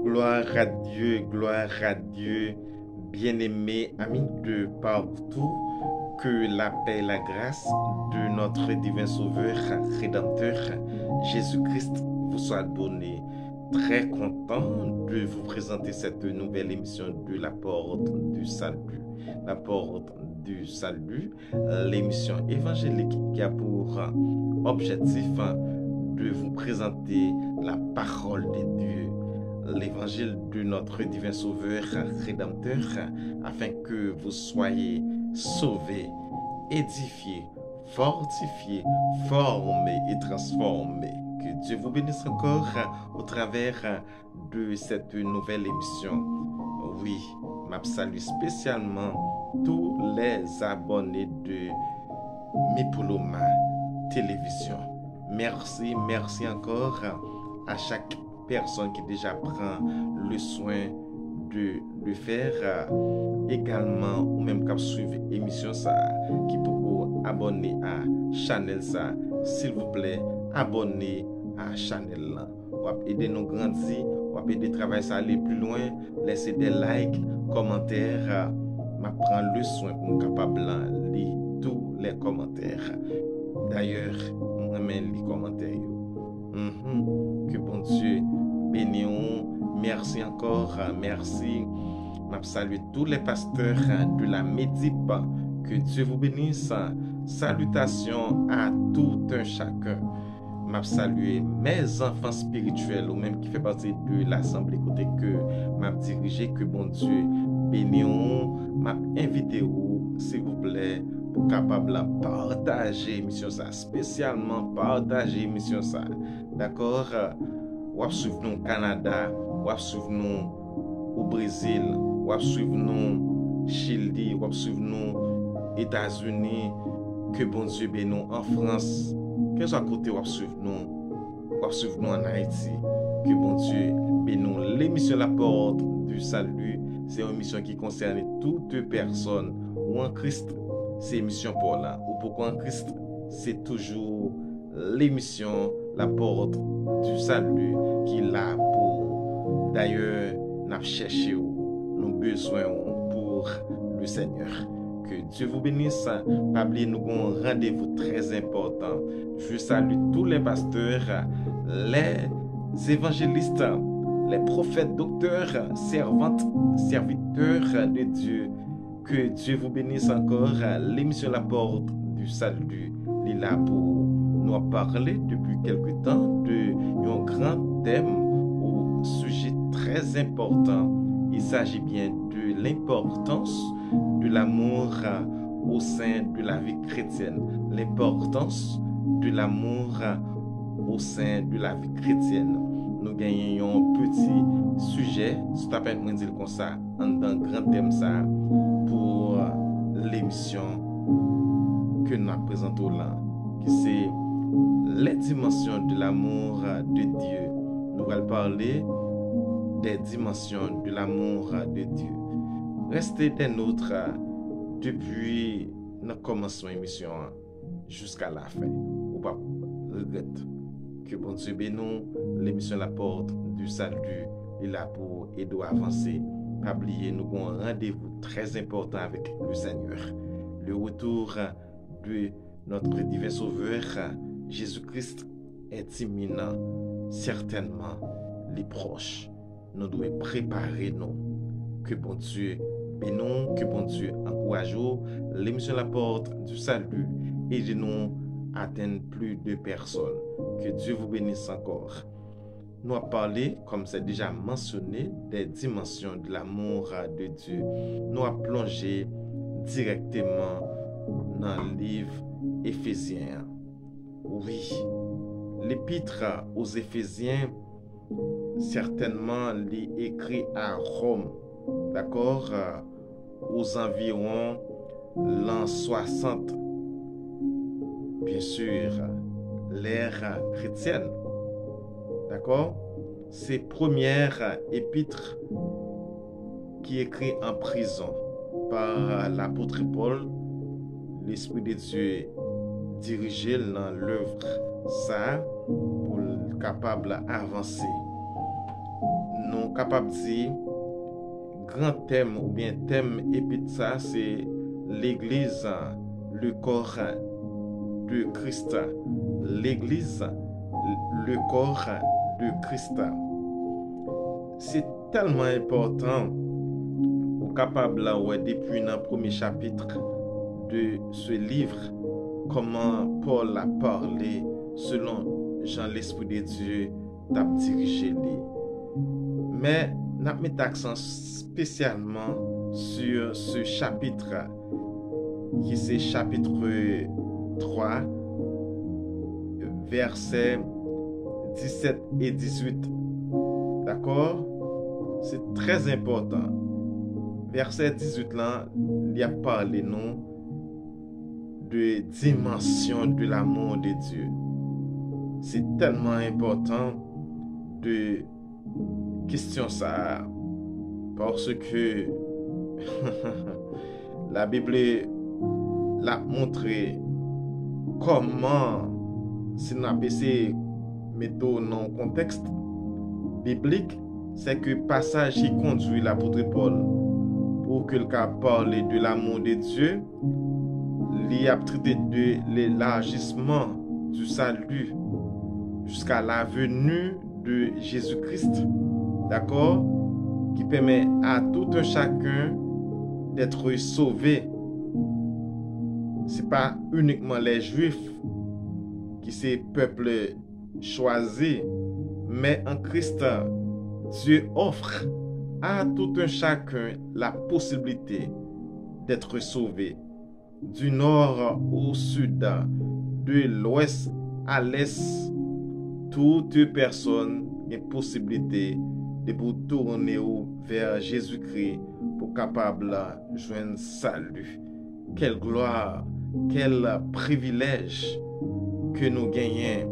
gloire à Dieu, bien-aimés amis de partout, que la paix et la grâce de notre divin Sauveur, Rédempteur, Jésus-Christ vous soit donnée. Très content de vous présenter cette nouvelle émission de la Porte du Salut. La Porte du Salut, l'émission évangélique qui a pour objectif de vous présenter la parole de Dieu, l'évangile de notre divin Sauveur Rédempteur, afin que vous soyez sauvés, édifiés, fortifiés, formés et transformés. Que Dieu vous bénisse encore au travers de cette nouvelle émission. Oui, je salue spécialement tous les abonnés de Mipoloma Télévision. Merci encore à chaque personne qui déjà prend le soin de le faire. Également, ou même qui suivre l'émission, qui peut abonner à la chaîne, s'il vous plaît, abonnez à la chaîne. Vous aider nous grandir, vous aider travailler ça aller plus loin, laissez des likes, commentaires. Je prends le soin pour être capable de lire tous les commentaires. D'ailleurs, je remets les commentaires. Que bon Dieu bénisse. Merci encore, merci. Je salue tous les pasteurs de la Médip. Que Dieu vous bénisse. Salutations à tout un chacun. Je salue mes enfants spirituels ou même qui fait partie de l'assemblée côté que je dirige. Que bon Dieu bénisse. Je invite vous, s'il vous plaît, pour capable de partager l'émission ça, spécialement partager l'émission ça. D'accord? Ou suivre nous au Canada, ou suivre nous au Brésil, ou suivre nous Chili, ou suivre nous États-Unis. Que bon Dieu bénisse en France. Que soit côté ou suivre nous en Haïti. Que bon Dieu bénisse. L'émission La Porte du Salut, c'est une émission qui concerne toute personne ou en Christ. C'est l'émission pour là. Ou pourquoi en Christ, c'est toujours l'émission La Porte du Salut qui est là pour. D'ailleurs, nous avons cherché nos besoins pour le Seigneur. Que Dieu vous bénisse. Pas oublier, nous avons un rendez-vous très important. Je salue tous les pasteurs, les évangélistes, les prophètes, docteurs, servantes, serviteurs de Dieu. Que Dieu vous bénisse encore. L'émission La Porte du Salut est là pour nous parler depuis quelque temps d'un grand thème ou sujet très important. Il s'agit bien de l'importance de l'amour au sein de la vie chrétienne. L'importance de l'amour au sein de la vie chrétienne. Nous gagnons un petit sujet, c'est à peine dire comme ça, dans grand thème ça, pour l'émission que nous présentons là, qui c'est les dimensions de l'amour de Dieu. Nous allons parler des dimensions de l'amour de Dieu. Restez des nôtres depuis notre commencement l'émission jusqu'à la fin. Ou pas regrette. Que bon Dieu bénisse. L'émission La Porte du Salut est là pour aider à avancer. Pas oublier, nous avons un rendez-vous très important avec le Seigneur. Le retour de notre divin Sauveur, Jésus-Christ, est imminent. Certainement, les proches. Nous devons préparer nous. Que bon Dieu bénisse, que bon Dieu encourage l'émission La Porte du Salut et de nous atteindre plus de personnes. Que Dieu vous bénisse encore. Nous avons parlé, comme c'est déjà mentionné, des dimensions de l'amour de Dieu. Nous avons plongé directement dans le livre Éphésiens. Oui, l'épître aux Éphésiens, certainement, est écrit à Rome, d'accord, aux environs l'an 60. Bien sûr, l'ère chrétienne. D'accord? C'est première épître qui est écrit en prison par l'apôtre Paul. L'Esprit de Dieu dirigé dans l'œuvre ça pour être capable d'avancer nous capables de dire grand thème ou bien thème épître ça, c'est l'église, le corps de Christ. L'église, le corps de Christ. C'est tellement important ou capable là ouais, depuis dans le premier chapitre de ce livre comment Paul a parlé selon Jean l'Esprit de Dieu t'a dirigé lui. Mais n'a mis accent spécialement sur ce chapitre qui c'est chapitre 3 versets 17 et 18. D'accord? C'est très important. Verset 18 là, il a parlé non de dimension de l'amour de Dieu. C'est tellement important de question ça parce que la Bible l'a montré comment si nous avons essayé de mettre dans le contexte biblique, c'est que le passage qui conduit l'apôtre Paul pour qu'il parle de l'amour de Dieu, il a traité de l'élargissement du salut jusqu'à la venue de Jésus-Christ, d'accord, qui permet à tout un chacun d'être sauvé. Ce n'est pas uniquement les Juifs qui sont peuple choisi, mais en Christ, Dieu offre à tout un chacun la possibilité d'être sauvé. Du nord au sud, de l'ouest à l'est, toute personne a possibilité de tourner vers Jésus-Christ pour capable de joindre salut. Quelle gloire, quel privilège que nous gagnons.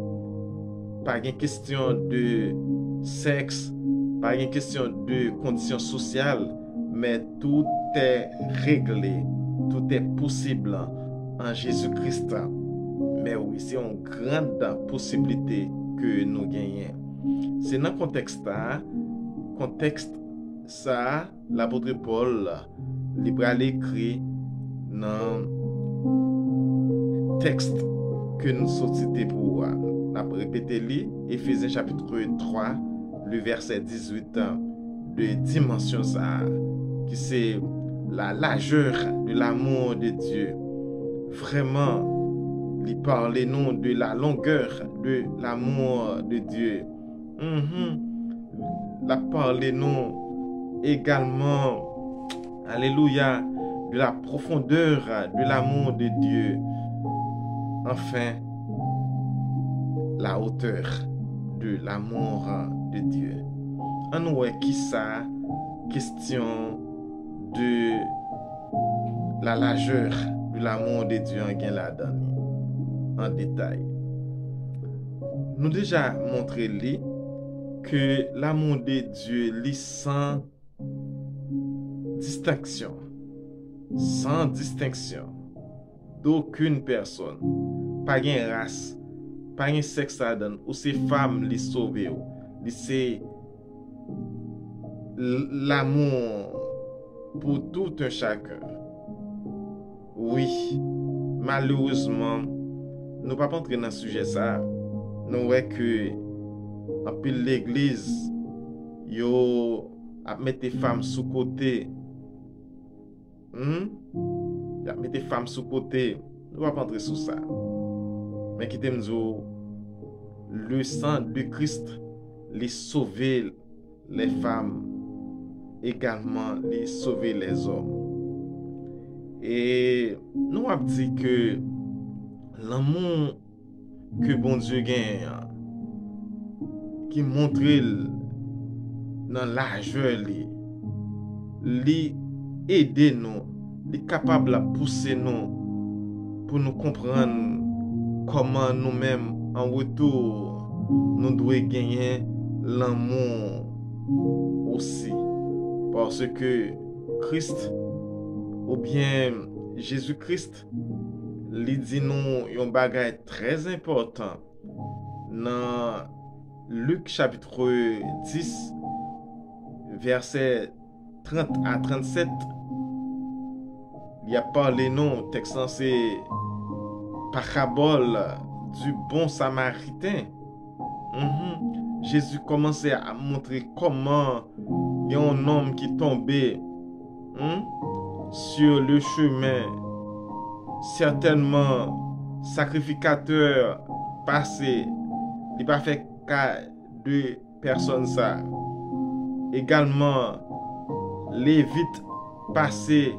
Pas une question de sexe, pas une question de conditions sociales, mais tout est réglé, tout est possible en Jésus-Christ. Mais oui, c'est une grande possibilité que nous gagnons. C'est dans le contexte ça, l'apôtre Paul, il a écrit dans le texte que nous sommes pour répéter Éphésiens chapitre 3, le verset 18 de dimension ça, qui c'est la largeur de l'amour de Dieu. Vraiment, il parle nous de la longueur de l'amour de Dieu. Il parle nous également, alléluia, de la profondeur de l'amour de Dieu. Enfin, la hauteur de l'amour de Dieu. En nous qui ça question de la largeur de l'amour de Dieu en gain la en détail. Nous déjà montré lui que l'amour de Dieu lit sans distinction d'aucune personne, pas de race, pas de sexe ou ces femmes les sauver, c'est l'amour pour tout un chacun. Oui, malheureusement, nous ne pouvons pas entrer dans ce sujet ça. Nous voyons que en pile l'église yo a mettre les femmes sous côté. A mettre les femmes sous côté. Nous ne pouvons pas entrer sur ça. Mais qui t'aime dire le sang de Christ les sauver les femmes, également les sauver les hommes. Et nous avons dit que l'amour que bon Dieu gagne, qui montre dans largeur, li aider nous, li capable de pousser nous pour nous comprendre comment nous-mêmes en retour nous devons gagner l'amour aussi. Parce que Christ, ou bien Jésus-Christ, lui dit nous un bagage très important dans Luc chapitre 10, verset 30 à 37, il y a parlé non, texte c'est parabole du bon samaritain. Jésus commençait à montrer comment il y a un homme qui tombait sur le chemin, certainement sacrificateur passé, il n'a pas fait qu'à deux personnes ça. Également, Lévite passé,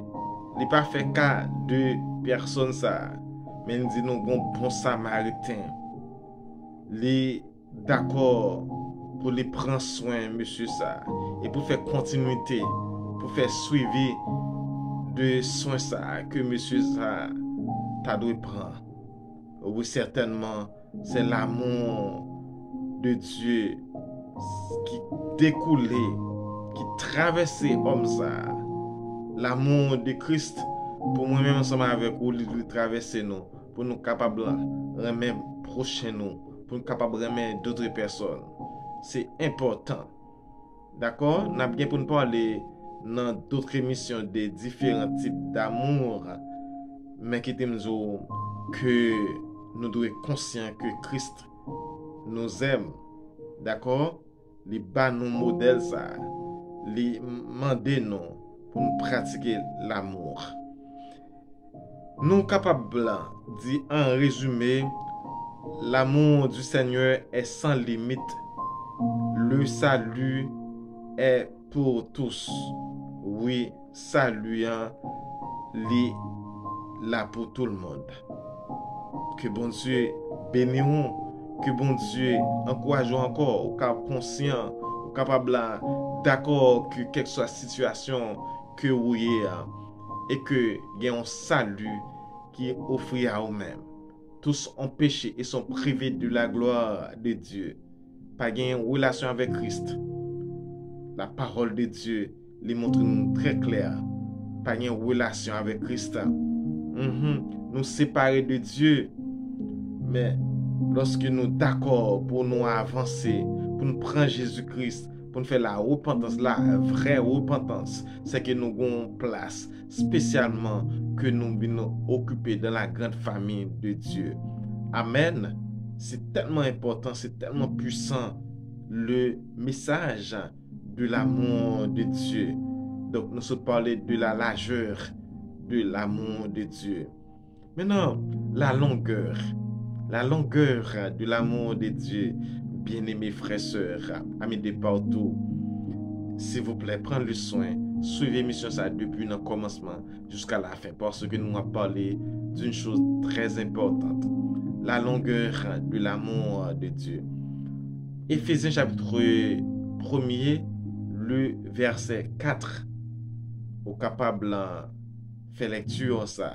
il n'a pas fait qu'à deux personnes ça. Mais il dit nous bon samaritain. Il est d'accord pour les prendre soin, monsieur ça. Et pour faire continuité, pour faire suivi de soins ça que monsieur ça t'a dû prendre. Oui, certainement, c'est l'amour de Dieu qui découlait, qui traversait comme ça. L'amour de Christ, pour moi-même ensemble avec vous, il traverser nous, pour nous capables de remettre prochain nous, pour nous capables de remettre d'autres personnes. C'est important. D'accord? Nous avons bien pour nous parler dans d'autres émissions des différents types d'amour, mais qui t'aime que nous devons être conscients que Christ nous aime. D'accord? Les bas nous modèles ça, les mandés nous pour nous pratiquer l'amour. Nous capables de dire en résumé, l'amour du Seigneur est sans limite. Le salut est pour tous. Oui, saluant les là pour tout le monde. Que bon Dieu bénisse, que bon Dieu encourage encore, au cap conscient, au capable d'accord que quelle soit la situation que vous ayez et que il y a un salut qui est offert à vous-même. Tous ont péché et sont privés de la gloire de Dieu. Pas une relation avec Christ. La parole de Dieu les montre nous très clair. Pas une relation avec Christ. Nous séparer de Dieu. Mais lorsque nous d'accord pour nous avancer, pour nous prendre Jésus-Christ, pour nous faire la repentance, la vraie repentance, c'est que nous avons place spécialement que nous nous occuper dans la grande famille de Dieu. Amen. C'est tellement important, c'est tellement puissant le message de l'amour de Dieu. Donc nous sommes parlé de la largeur de l'amour de Dieu. Maintenant, la longueur de l'amour de Dieu. Bien-aimés frères et sœurs, amis de partout, s'il vous plaît, prenez le soin, suivez l'émission ça depuis le commencement jusqu'à la fin, parce que nous avons parlé d'une chose très importante, la longueur de l'amour de Dieu. Éphésiens chapitre 1er, le verset 4, au capable faire lecture ça.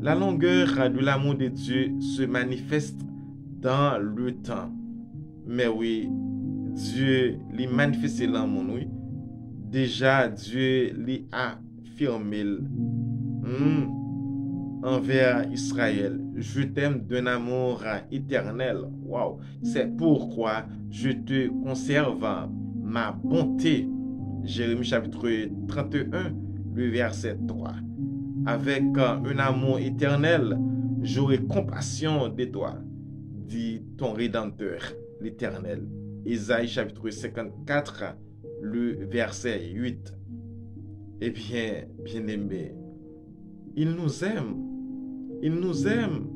La longueur de l'amour de Dieu se manifeste dans le temps. Mais oui, Dieu lui manifeste l'amour, oui. Déjà, Dieu lui a affirmé envers Israël. Je t'aime d'un amour éternel. Wow. C'est pourquoi je te conserve ma bonté. Jérémie chapitre 31, le verset 3. Avec un amour éternel, j'aurai compassion de toi, dit ton Rédempteur, l'Éternel. Ésaïe chapitre 54, le verset 8. Eh bien, bien-aimés, il nous aime. Il nous aime.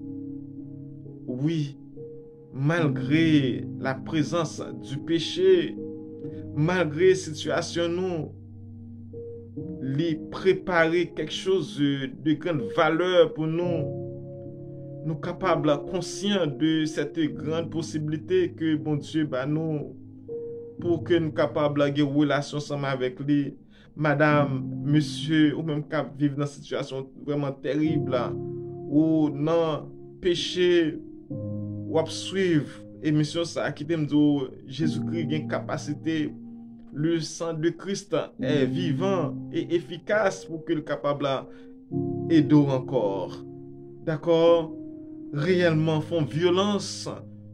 Oui, malgré la présence du péché, malgré la situation nous, lui préparer quelque chose de grande valeur pour nous capables, conscients de cette grande possibilité que bon Dieu bat nous pour que nous capables d'avoir une relation ensemble avec lui. Madame, monsieur, ou même cap vivre dans une situation vraiment terrible ou non péché ou suivre émission ça qui t'aime dire Jésus-Christ a une capacité. Le sang de Christ est vivant et efficace pour qu'il soit capable d'aider encore. D'accord? Réellement font violence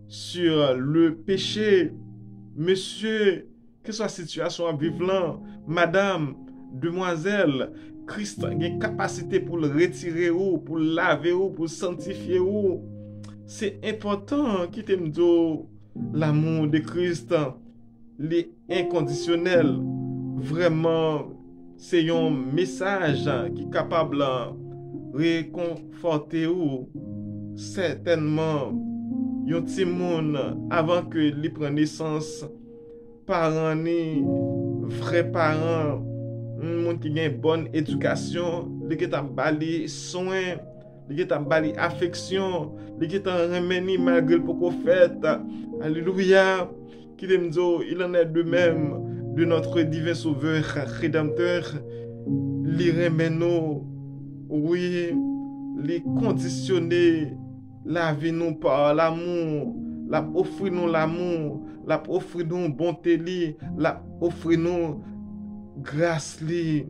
sur le péché. Monsieur, que soit situation à vivre là, madame, demoiselle, Christ a une capacité pour le retirer ou, pour le laver ou, pour le sanctifier ou. C'est important qui t'aime dire l'amour de Christ, les inconditionnel. Vraiment, c'est un message qui est capable de réconforter ou certainement yon ti moun avant que li prenne naissance parents ni vrai parents moun qui gen bonne éducation li ki ta bali soin li ki ta bali affection li ki ta remeni malgré poko fait alléluia qui dem zo il en est de même de notre divin sauveur rédempteur li remen nous oui li conditionner la vie nous par l'amour, la offrir nous l'amour, la offrir nous bonté li, la offrir nous grâce li.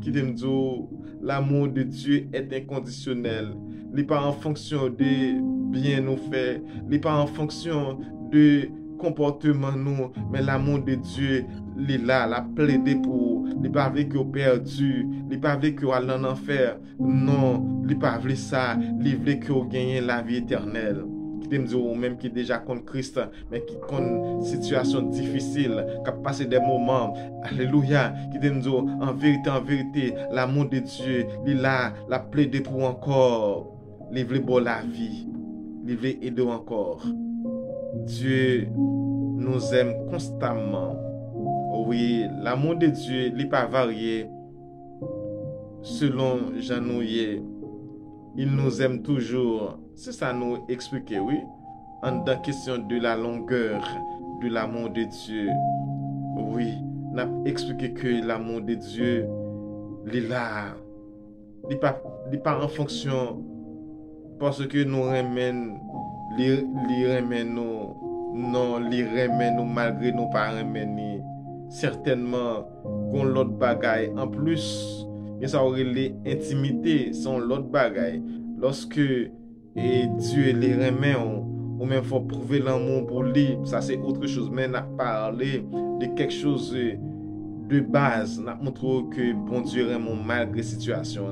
Qui t'aime dire, l'amour de Dieu est inconditionnel. Il n'est pas en fonction de bien nous faire, il n'est pas en fonction de comportement nous, mais l'amour de Dieu, il est là, la plaidé pour. Il n'est pas avec que perdu, il n'est pas avec que aller en enfer. Non, il n'est pas avec ça, il veut que vous gagnez la vie éternelle. Qui t'aime dire, ou même qui est déjà contre Christ, mais qui connaît une situation difficile, qui a passé des moments, alléluia, qui t'aime dire, en vérité, l'amour de Dieu, il est là, la plaidé pour encore. Il veut bon la vie, il veut aider encore. Dieu nous aime constamment. Oui, l'amour de Dieu n'est pas varié selon Janouye. Il nous aime toujours. C'est ça nous expliquer, oui. En dans question de la longueur de l'amour de Dieu. Oui, nous avons expliqué que l'amour de Dieu, il est là. Il n'est pas en fonction parce que nous remènons, non, li remen nous malgré nous pas remeni. Certainement, qu'on l'autre bagaille en plus, mais ça aurait l'intimité, son l'autre bagaille. Lorsque Dieu les remet, ou même faut prouver l'amour pour lui, ça c'est autre chose. Mais on a parlé de quelque chose de base, on a montré que bon Dieu aime malgré situation.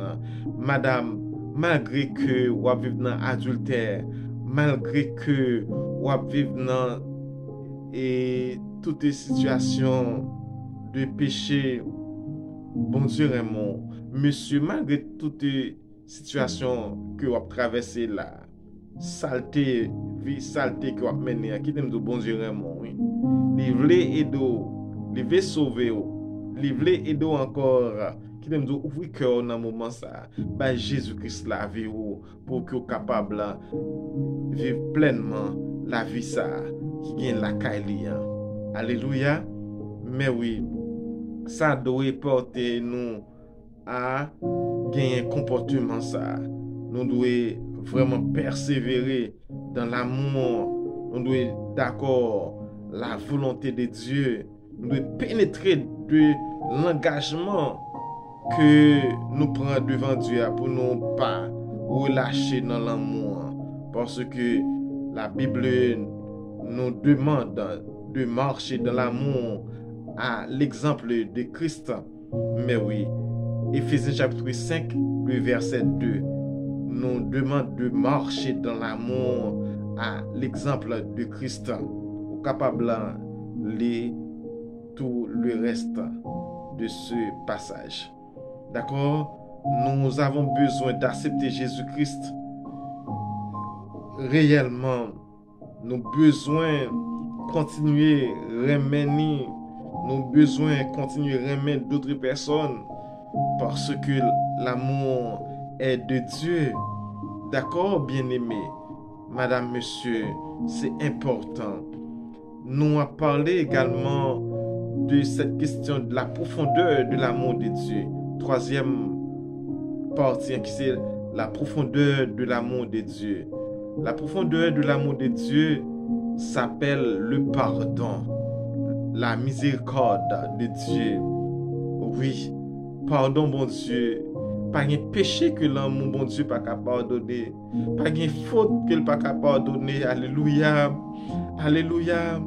Madame, malgré que vous vivez dans adultère, malgré que vous vivez dans toutes les situations de péché, bon Dieu aime. Monsieur, malgré toutes les situations que vous traversez là, saleté, vie saleté que vous menez, qui t'aime de bon Dieu aime, oui. Il veut aider, il veut sauver, il veut aider encore. Qui t'aime de ouvrir cœur dans moment ça, bah Jésus-Christ la vie pour que vous capable de vivre pleinement la vie ça qui gagne la caille. Alléluia. Mais oui, ça doit porter nous à gagner un comportement ça. Nous devons vraiment persévérer dans l'amour. Nous devons être d'accord la volonté de Dieu. Nous devons pénétrer de l'engagement que nous prenons devant Dieu pour nous pas relâcher dans l'amour. Parce que la Bible nous demande de marcher dans l'amour à l'exemple de Christ. Mais oui, Éphésiens chapitre 5, le verset 2, nous demande de marcher dans l'amour à l'exemple de Christ, capable de lire tout le reste de ce passage. D'accord? Nous avons besoin d'accepter Jésus-Christ réellement. Nous avons besoin de continuer à remener. Nous avons besoin de continuer à remettre d'autres personnes parce que l'amour est de Dieu. D'accord, bien-aimé? Madame, monsieur, c'est important. Nous avons parlé également de cette question de la profondeur de l'amour de Dieu. Troisième partie, qui c'est la profondeur de l'amour de Dieu. La profondeur de l'amour de Dieu s'appelle le pardon, la miséricorde de Dieu. Oui, pardon, bon Dieu. Pas de péché que l'amour, bon Dieu, pas capable de pardonner. Pas de faute que le pas capable de pardonner. Alléluia. Alléluia.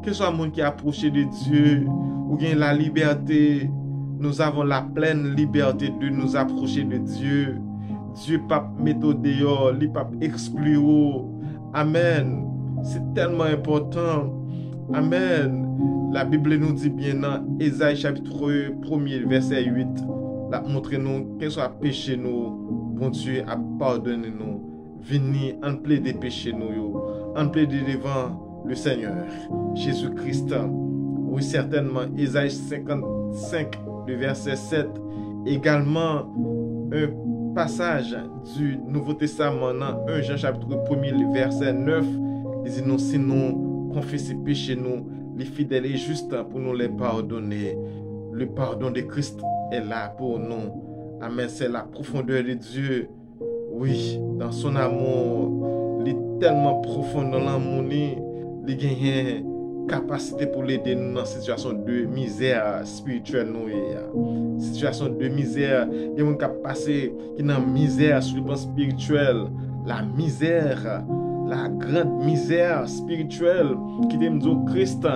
Que soit le monde qui est approché de Dieu, ou bien la liberté, nous avons la pleine liberté de nous approcher de Dieu. Dieu pas mettre dehors, il pas exclure. Amen. C'est tellement important. Amen. La Bible nous dit bien dans Ésaïe chapitre 1er, verset 8, la montre nous quel soit péché nous, bon Dieu a pardonné nous. Venez en plaider péché nous, en plaider devant le Seigneur Jésus-Christ. Oui, certainement, Ésaïe 55, le verset 7, également un passage du Nouveau Testament dans 1 Jean chapitre 1er, le verset 9, il dit nous, si nous confessons péché nous, les fidèles et justes pour nous les pardonner. Le pardon de Christ est là pour nous. Amen, c'est la profondeur de Dieu. Oui, dans son amour, il est tellement profond dans l'amour, il gagne capacité pour l'aider nous dans une situation de misère spirituelle. Situation de misère, il y a des gens qui passent qui dans misère sur le plan spirituel. La misère, la grande misère spirituelle qui dit que Christ,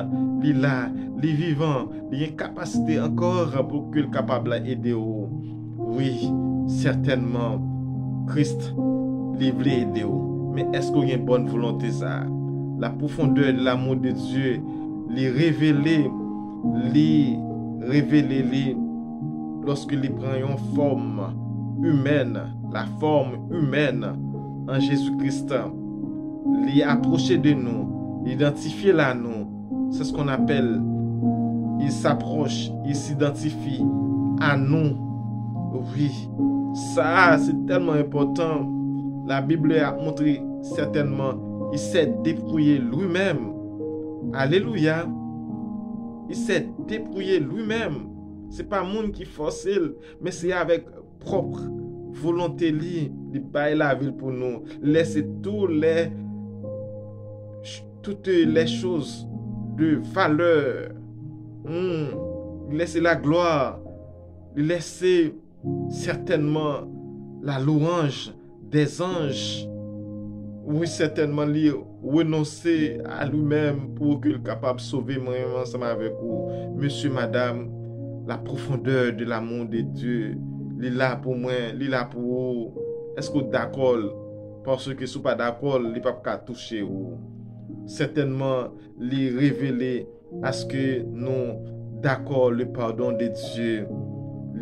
il est là, il est vivant, il a une capacité encore pour qu'il soit capable d'aider. Oui, certainement, Christ, il veut aider. Mais est-ce qu'il y a une bonne volonté ça? La profondeur de l'amour de Dieu, les révéler lorsque il prend une forme humaine, la forme humaine en Jésus-Christ, les approcher de nous, identifier là nous, c'est ce qu'on appelle, il s'approche, il s'identifie à nous. Oui, ça c'est tellement important. La Bible a montré certainement, il s'est dépouillé lui-même. Alléluia. Il s'est dépouillé lui-même. C'est pas monde qui force, mais c'est avec propre volonté il baille la ville pour nous. Laisser toutes les choses de valeur. Laisser la gloire. Laisser certainement la louange des anges. Oui, certainement, lui renoncer à lui-même pour qu'il soit capable de sauver moi ensemble avec vous. Monsieur, madame, la profondeur de l'amour de Dieu, il est là pour moi, il est là pour vous. Est-ce que vous êtes d'accord? Parce que si vous n'êtes pas d'accord, il ne peut pas toucher vous. Certainement, il révéler à ce que nous d'accord le pardon de Dieu,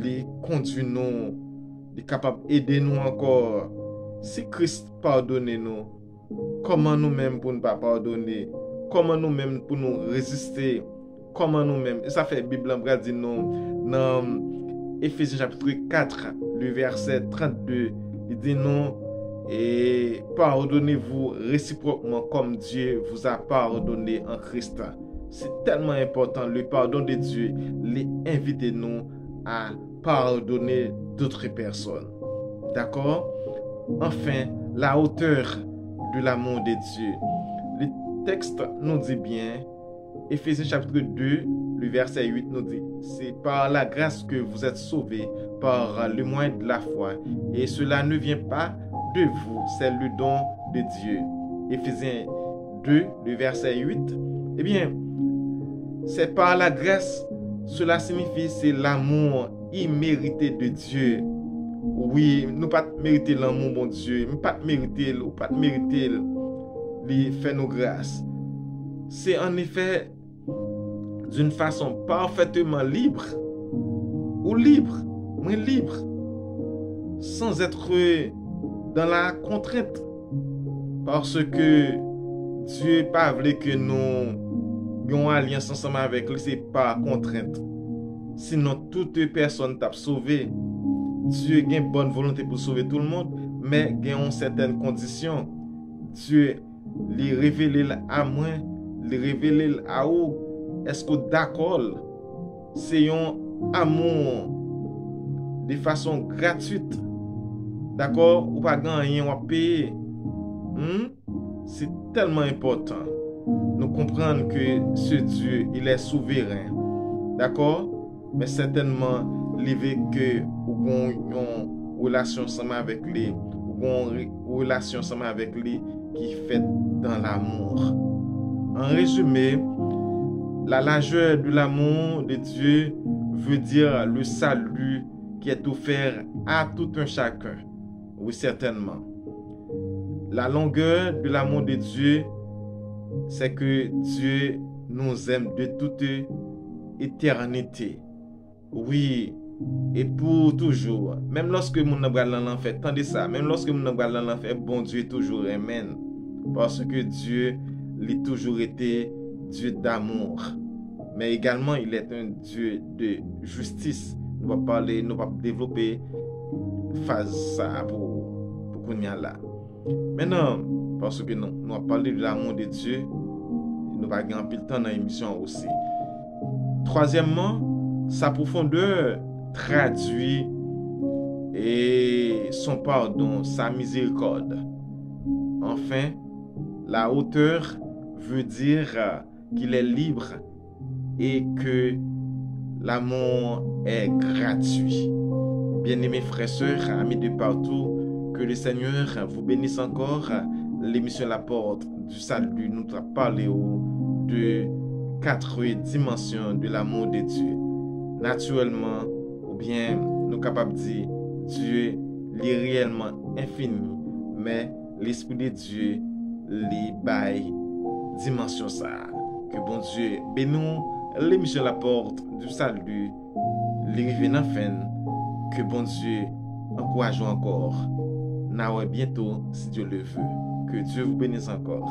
il conduit nous, il est capable d'aider nous encore. Si Christ pardonne nous, comment nous-mêmes pour ne pas pardonner? Comment nous-mêmes pour nous résister? Comment nous-mêmes? Et ça fait la Bible dit nous dans Éphésiens chapitre 4, le verset 32. Il dit non, et pardonnez-vous réciproquement comme Dieu vous a pardonné en Christ. C'est tellement important, le pardon de Dieu, les invite nous à pardonner d'autres personnes. D'accord? Enfin, la hauteur de l'amour de Dieu. Le texte nous dit bien, Éphésiens chapitre 2, le verset 8 nous dit, c'est par la grâce que vous êtes sauvés, par le moyen de la foi, et cela ne vient pas de vous, c'est le don de Dieu. Éphésiens 2, le verset 8, eh bien, c'est par la grâce, cela signifie c'est l'amour immérité de Dieu. Oui, nous pas mériter l'amour, mon Dieu. Nous pas mériter, ou pas mériter, les faire nos grâces. C'est en effet d'une façon parfaitement libre, ou libre, mais libre, sans être dans la contrainte. Parce que Dieu n'a pas voulu que nous ayons une alliance ensemble avec lui, c'est pas contrainte. Sinon, toute personne t'a sauvé. Dieu a une bonne volonté pour sauver tout le monde, mais il y a certaines conditions. Dieu les révèle à moi, les révèle à vous. Est-ce que d'accord? C'est un amour de façon gratuite. D'accord? Ou pas gagner, ou pas payer. C'est tellement important. Nous comprenons que ce Dieu, il est souverain. D'accord? Mais certainement, il veut que nous ayons une relation ensemble avec lui, une relation ensemble avec lui qui est faite dans l'amour. En résumé, La largeur de l'amour de Dieu veut dire le salut qui est offert à tout un chacun. Oui, certainement. La longueur de l'amour de Dieu, c'est que Dieu nous aime de toute éternité. Oui, et pour toujours. Même lorsque mon l'enfer, tendez ça, même lorsque mon l'enfer, bon Dieu est toujours amen. Parce que Dieu, il a toujours été Dieu d'amour. Mais également, il est un Dieu de justice. Nous allons parler, nous allons développer phase ça pour qu'on y a là. Maintenant, parce que nous allons parler de l'amour de Dieu, nous allons gagner un peu de temps dans l'émission aussi. Troisièmement, sa profondeur traduit et son pardon, sa miséricorde. Enfin, la hauteur veut dire qu'il est libre et que l'amour est gratuit. Bien-aimés frères et sœurs, amis de partout, que le Seigneur vous bénisse encore. L'émission La Porte du Salut nous a parlé de 4 dimensions de l'amour de Dieu. Naturellement, ou bien nous sommes capables de dire Dieu est réellement infini, mais l'Esprit de Dieu les bail dimension ça. Que bon Dieu bénisse l'émission La Porte du Salut, les revenants fin. Que bon Dieu encourage encore. Bientôt, si Dieu le veut. Que Dieu vous bénisse encore.